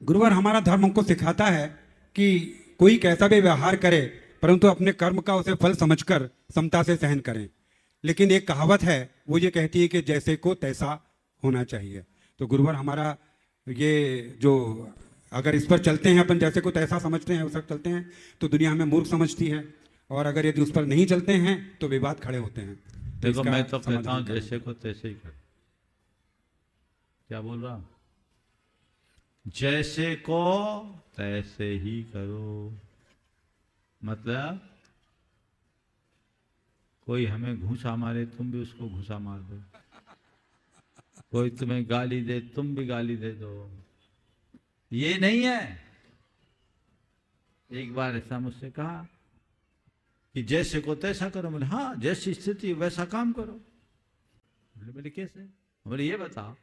गुरुवर, हमारा धर्म हमको सिखाता है कि कोई कैसा भी व्यवहार करे परंतु अपने कर्म का उसे फल समझकर समता से सहन करें। लेकिन एक कहावत है, वो ये कहती है कि जैसे को तैसा होना चाहिए। तो गुरुवर, हमारा ये जो अगर इस पर चलते हैं, अपन जैसे को तैसा समझते हैं, उस चलते हैं तो दुनिया हमें मूर्ख समझती है, और अगर यदि उस पर नहीं चलते हैं तो विवाद खड़े होते हैं। देखो, मैं तो कहता हूं जैसे को तैसे ही कर। क्या बोल रहा हूं? जैसे को तैसे ही करो। मतलब कोई हमें घूंसा मारे, तुम भी उसको घूंसा मार दो। कोई तुम्हें गाली दे, तुम भी गाली दे दो। ये नहीं है। एक बार ऐसा मुझसे कहा कि जैसे को तैसा करो। बोले हाँ, जैसी स्थिति वैसा काम करो। बोले कैसे? बोले ये बताओ,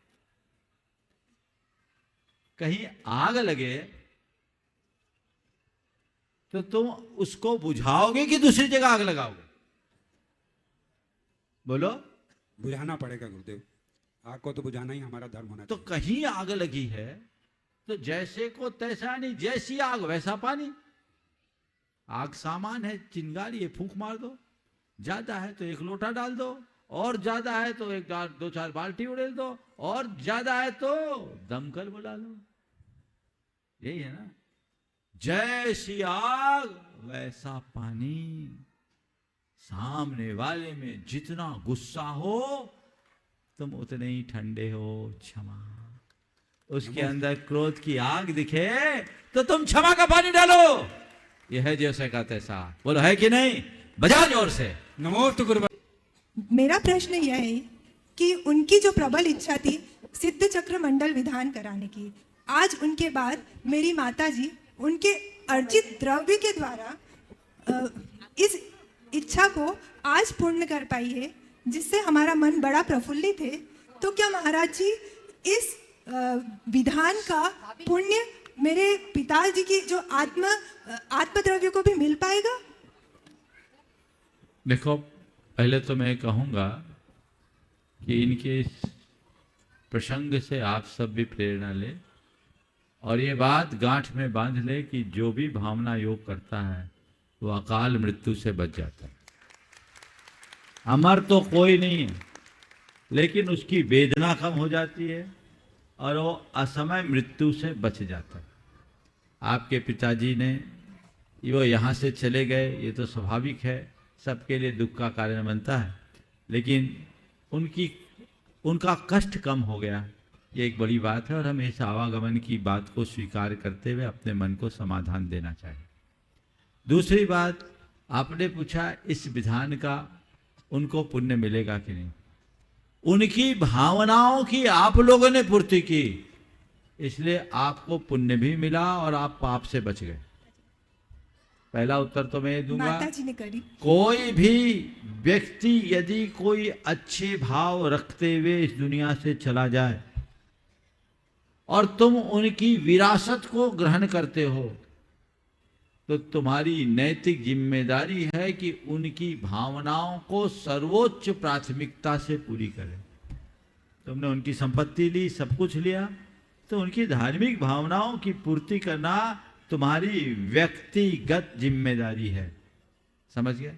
कहीं आग लगे तो तुम उसको बुझाओगे कि दूसरी जगह आग लगाओगे? बोलो। बुझाना पड़ेगा गुरुदेव, आग को तो बुझाना ही हमारा धर्म होना तो चाहिए। कहीं आग लगी है तो जैसे को तैसा नहीं, जैसी आग वैसा पानी। आग सामान है, चिंगारी है, फूंक मार दो। ज्यादा है तो एक लोटा डाल दो, और ज्यादा है तो एक दो चार बाल्टी उड़ेल दो, और ज्यादा है तो दमकल बुला लो। यही है ना, जैसी आग वैसा पानी। सामने वाले में जितना गुस्सा हो तुम उतने ही ठंडे हो। क्षमा, उसके अंदर क्रोध की आग दिखे तो तुम क्षमा का पानी डालो। यह है जैसे का तैसा। बोलो है कि नहीं? बजा जोर से। नमोस्तु गुरुवर। मेरा प्रश्न यह है कि उनकी जो प्रबल इच्छा थी सिद्ध चक्र मंडल विधान कराने की, आज उनके बाद मेरी माताजी उनके अर्जित द्रव्य के द्वारा इस इच्छा को आज पूर्ण कर पाई है, जिससे हमारा मन बड़ा प्रफुल्लित है। तो क्या महाराज जी इस विधान का पुण्य मेरे पिताजी की जो आत्मद्रव्य को भी मिल पाएगा? देखो, पहले तो मैं कहूंगा कि इनके इस प्रसंग से आप सब भी प्रेरणा ले, और ये बात गांठ में बांध ले कि जो भी भावना योग करता है वो अकाल मृत्यु से बच जाता है। अमर तो कोई नहीं है, लेकिन उसकी वेदना कम हो जाती है और वो असमय मृत्यु से बच जाता है। आपके पिताजी ने, वो यहाँ से चले गए, ये तो स्वाभाविक है, सबके लिए दुख का कारण बनता है, लेकिन उनका कष्ट कम हो गया, ये एक बड़ी बात है। और हमें इस आवागमन की बात को स्वीकार करते हुए अपने मन को समाधान देना चाहिए। दूसरी बात, आपने पूछा इस विधान का उनको पुण्य मिलेगा कि नहीं। उनकी भावनाओं की आप लोगों ने पूर्ति की, इसलिए आपको पुण्य भी मिला और आप पाप से बच गए। पहला उत्तर तो मैं दूंगा, माताजी ने करी। कोई भी व्यक्ति यदि कोई अच्छे भाव रखते हुए इस दुनिया से चला जाए और तुम उनकी विरासत को ग्रहण करते हो, तो तुम्हारी नैतिक जिम्मेदारी है कि उनकी भावनाओं को सर्वोच्च प्राथमिकता से पूरी करें। तुमने उनकी संपत्ति ली, सब कुछ लिया, तो उनकी धार्मिक भावनाओं की पूर्ति करना तुम्हारी व्यक्तिगत जिम्मेदारी है। समझ गए?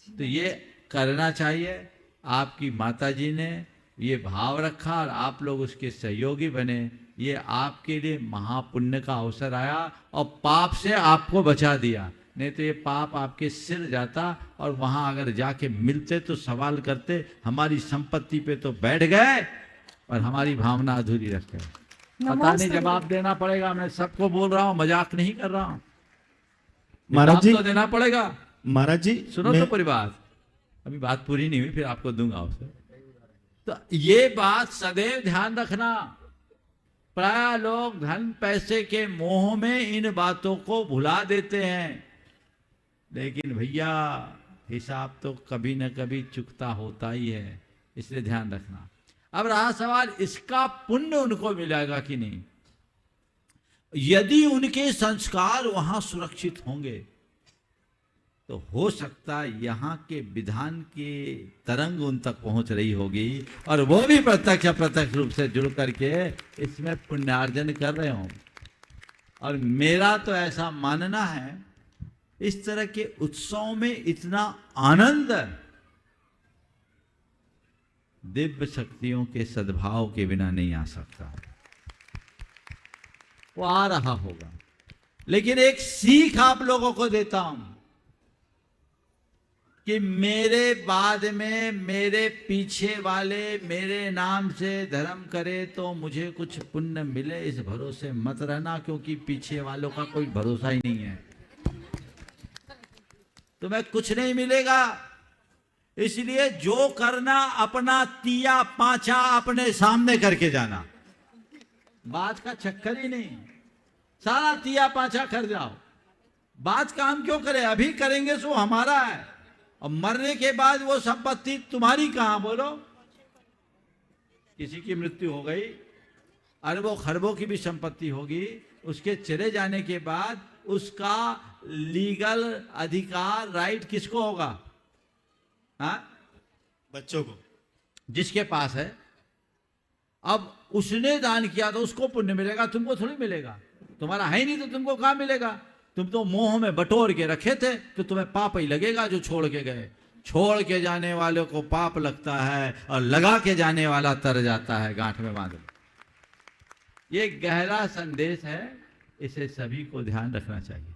तो ये करना चाहिए। आपकी माताजी ने ये भाव रखा और आप लोग उसके सहयोगी बने, ये आपके लिए महापुण्य का अवसर आया और पाप से आपको बचा दिया। नहीं तो ये पाप आपके सिर जाता और वहां अगर जाके मिलते तो सवाल करते, हमारी संपत्ति पे तो बैठ गए और हमारी भावना अधूरी रख गए। पता नहीं, जवाब देना पड़ेगा। मैं सबको बोल रहा हूं, मजाक नहीं कर रहा हूं। महाराज जी, तो देना पड़ेगा। महाराज जी सुनो तो पूरी बात, अभी बात पूरी नहीं हुई, फिर आपको दूंगा उसे। तो ये बात सदैव ध्यान रखना। प्राय लोग धन पैसे के मोह में इन बातों को भुला देते हैं, लेकिन भैया हिसाब तो कभी न कभी चुकता होता ही है, इसलिए ध्यान रखना। अब रहा सवाल, इसका पुण्य उनको मिलेगा कि नहीं। यदि उनके संस्कार वहां सुरक्षित होंगे तो हो सकता है यहाँ के विधान के तरंग उन तक पहुंच रही होगी और वो भी प्रत्यक्ष अप्रत्यक्ष रूप से जुड़ करके इसमें पुण्यार्जन कर रहे हों। और मेरा तो ऐसा मानना है, इस तरह के उत्सव में इतना आनंद दिव्य शक्तियों के सद्भाव के बिना नहीं आ सकता। वो आ रहा होगा, लेकिन एक सीख आप लोगों को देता हूं कि मेरे बाद में मेरे पीछे वाले मेरे नाम से धर्म करे तो मुझे कुछ पुण्य मिले, इस भरोसे मत रहना, क्योंकि पीछे वालों का कोई भरोसा ही नहीं है। तुम्हें कुछ नहीं मिलेगा। इसलिए जो करना अपना तिया पांचा अपने सामने करके जाना, बात का चक्कर ही नहीं, सारा तिया पांचा कर जाओ। बात काम क्यों करे, अभी करेंगे सो हमारा है, और मरने के बाद वो संपत्ति तुम्हारी कहां, बोलो। किसी की मृत्यु हो गई, अरबों खरबों की भी संपत्ति होगी, उसके चले जाने के बाद उसका लीगल अधिकार, राइट किसको होगा? हाँ, बच्चों को, जिसके पास है। अब उसने दान किया तो उसको पुण्य मिलेगा, तुमको थोड़ी मिलेगा। तुम्हारा है ही नहीं तो तुमको कहां मिलेगा? तुम तो मोह में बटोर के रखे थे, तो तुम्हें पाप ही लगेगा जो छोड़ के गए। छोड़ के जाने वालों को पाप लगता है, और लगा के जाने वाला तर जाता है गांठ में बांध। ये गहरा संदेश है, इसे सभी को ध्यान रखना चाहिए।